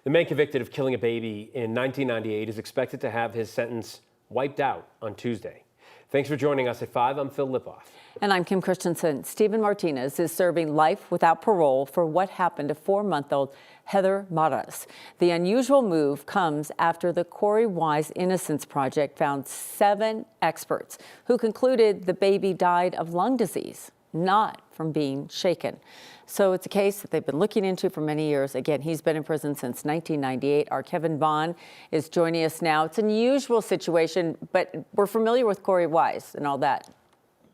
The man convicted of killing a baby in 1998 is expected to have his sentence wiped out on Tuesday. Thanks for joining us at 5. I'm Phil Lipoff. And I'm Kim Christensen. Stephen Martinez is serving life without parole for what happened to 4-month-old Heather Matas. The unusual move comes after the Corey Wise Innocence Project found 7 experts who concluded the baby died of lung disease, not from being shaken. So it's a case that they've been looking into for many years. Again, he's been in prison since 1998. Our Kevin Vaughn is joining us now. It's an unusual situation, but we're familiar with Corey Wise and all that.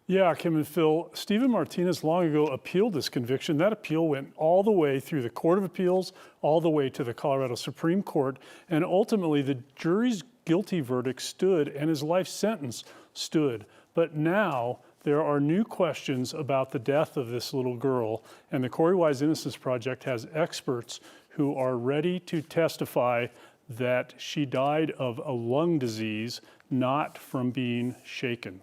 Yeah, Kim and Phil, Stephen Martinez long ago appealed this conviction. That appeal went all the way through the Court of Appeals, all the way to the Colorado Supreme Court, and ultimately the jury's guilty verdict stood and his life sentence stood. But now there are new questions about the death of this little girl, and the Corey Wise Innocence Project has experts who are ready to testify that she died of a lung disease, not from being shaken.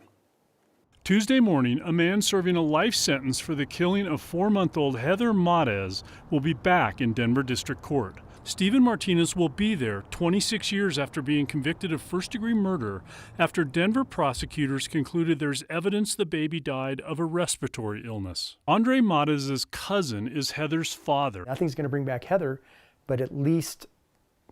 Tuesday morning, a man serving a life sentence for the killing of 4-month-old Heather Matas will be back in Denver District Court. Stephen Martinez will be there 26 years after being convicted of first-degree murder after Denver prosecutors concluded there's evidence the baby died of a respiratory illness. Andre Matas' cousin is Heather's father. Nothing's going to bring back Heather, but at least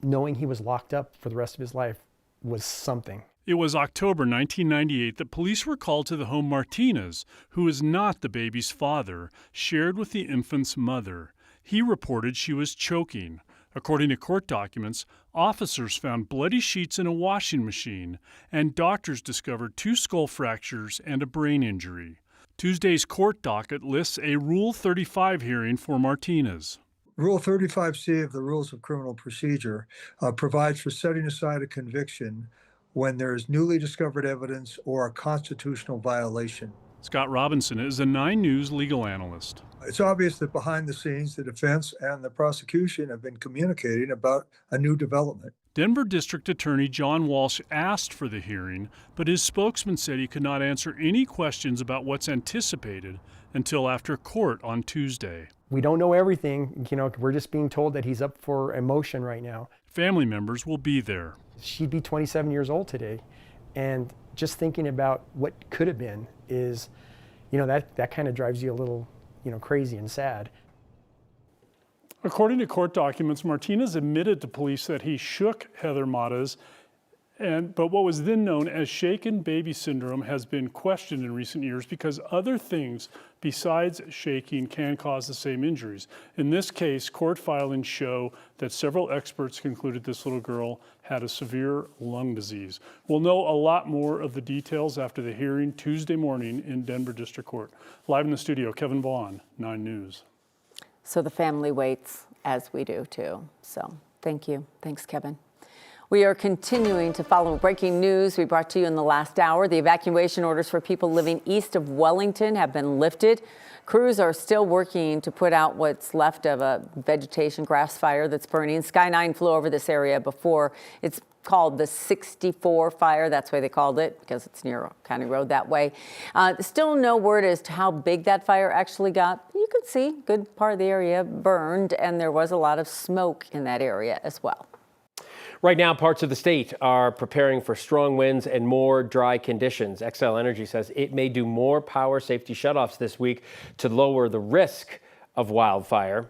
knowing he was locked up for the rest of his life was something. It was October 1998 that police were called to the home Martinez, who is not the baby's father, shared with the infant's mother. He reported she was choking. According to court documents, officers found bloody sheets in a washing machine, and doctors discovered 2 skull fractures and a brain injury. Tuesday's court docket lists a Rule 35 hearing for Martinez. Rule 35C of the Rules of Criminal Procedure provides for setting aside a conviction when there is newly discovered evidence or a constitutional violation. Scott Robinson is a 9 News legal analyst. It's obvious that behind the scenes, the defense and the prosecution have been communicating about a new development. Denver District Attorney John Walsh asked for the hearing, but his spokesman said he could not answer any questions about what's anticipated until after court on Tuesday. We don't know everything. We're just being told that he's up for a motion right now. Family members will be there. She'd be 27 years old today. And just thinking about what could have been is, that kind of drives you a little, crazy and sad. According to court documents, Martinez admitted to police that he shook Heather Matas, but what was then known as shaken baby syndrome has been questioned in recent years because other things besides shaking can cause the same injuries. In this case, court filings show that several experts concluded this little girl had a severe lung disease. We'll know a lot more of the details after the hearing Tuesday morning in Denver District Court. Live in the studio, Kevin Vaughn, 9 News. So the family waits, as we do too. So thank you. Thanks, Kevin. We are continuing to follow breaking news we brought to you in the last hour. The evacuation orders for people living east of Wellington have been lifted. Crews are still working to put out what's left of a vegetation grass fire that's burning. Sky 9 flew over this area before. It's called the 64 fire. That's why they called it, because it's near County Road that way. Still no word as to how big that fire actually got. You could see a good part of the area burned, and there was a lot of smoke in that area as well. Right now, parts of the state are preparing for strong winds and more dry conditions. Xcel Energy says it may do more power safety shutoffs this week to lower the risk of wildfire.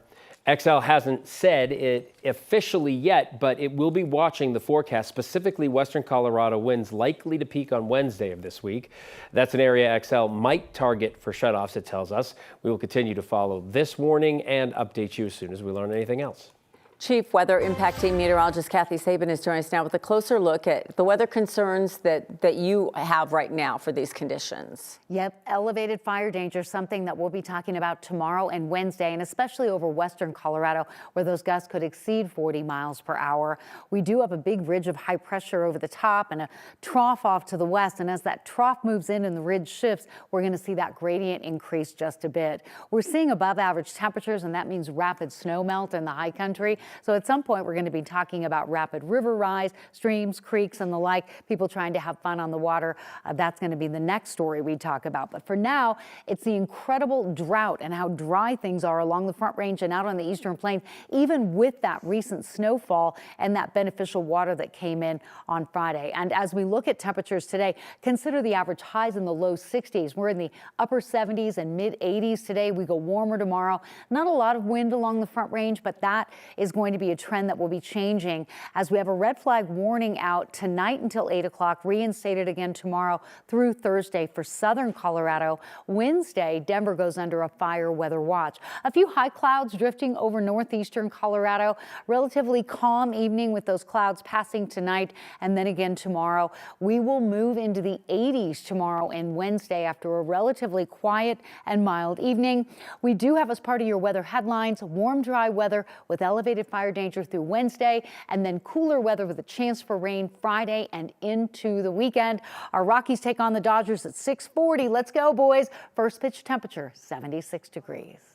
Xcel hasn't said it officially yet, but it will be watching the forecast, specifically western Colorado winds likely to peak on Wednesday of this week. That's an area Xcel might target for shutoffs, it tells us. We will continue to follow this warning and update you as soon as we learn anything else. Chief Weather Impacting Meteorologist Kathy Sabin is joining us now with a closer look at the weather concerns that you have right now for these conditions. Yep, elevated fire danger, something that we'll be talking about tomorrow and Wednesday, and especially over western Colorado, where those gusts could exceed 40 miles per hour. We do have a big ridge of high pressure over the top and a trough off to the west, and as that trough moves in and the ridge shifts, we're going to see that gradient increase just a bit. We're seeing above average temperatures, and that means rapid snow melt in the high country. So at some point, we're going to be talking about rapid river rise, streams, creeks, and the like, people trying to have fun on the water. That's going to be the next story we talk about. But for now, it's the incredible drought and how dry things are along the Front Range and out on the Eastern Plains, even with that recent snowfall and that beneficial water that came in on Friday. And as we look at temperatures today, consider the average highs in the low 60s. We're in the upper 70s and mid 80s today. We go warmer tomorrow. Not a lot of wind along the Front Range, but that is going to be a trend that will be changing as we have a red flag warning out tonight until 8 o'clock, reinstated again tomorrow through Thursday for southern Colorado. Wednesday, Denver goes under a fire weather watch. A few high clouds drifting over northeastern Colorado. Relatively calm evening with those clouds passing tonight and then again tomorrow. We will move into the 80s tomorrow and Wednesday after a relatively quiet and mild evening. We do have, as part of your weather headlines, warm, dry weather with elevated fire danger through Wednesday, and then cooler weather with a chance for rain Friday and into the weekend. Our Rockies take on the Dodgers at 6:40. Let's go, boys. First pitch temperature, 76 degrees.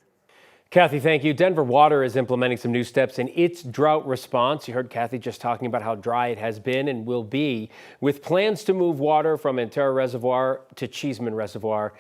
Kathy, thank you. Denver Water is implementing some new steps in its drought response. You heard Kathy just talking about how dry it has been and will be, with plans to move water from Antero Reservoir to Cheeseman Reservoir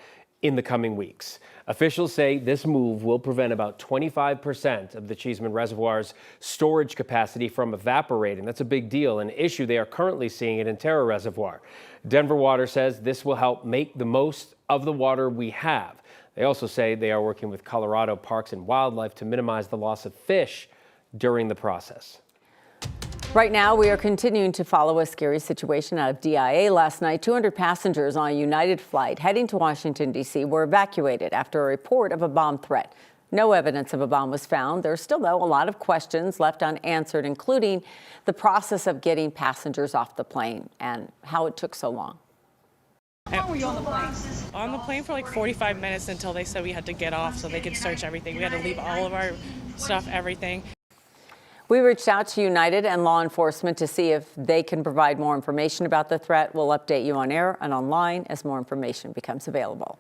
in the coming weeks. Officials say this move will prevent about 25% of the Cheeseman Reservoir's storage capacity from evaporating. That's a big deal, an issue they are currently seeing at Antero Reservoir. Denver Water says this will help make the most of the water we have. They also say they are working with Colorado Parks and Wildlife to minimize the loss of fish during the process. Right now, we are continuing to follow a scary situation out of DIA last night. 200 passengers on a United flight heading to Washington, D.C. were evacuated after a report of a bomb threat. No evidence of a bomb was found. There's still, though, a lot of questions left unanswered, including the process of getting passengers off the plane and how it took so long. How long were you on the plane? On the plane for like 45 minutes until they said we had to get off so they could search everything. We had to leave all of our stuff, everything. We reached out to United and law enforcement to see if they can provide more information about the threat. We'll update you on air and online as more information becomes available.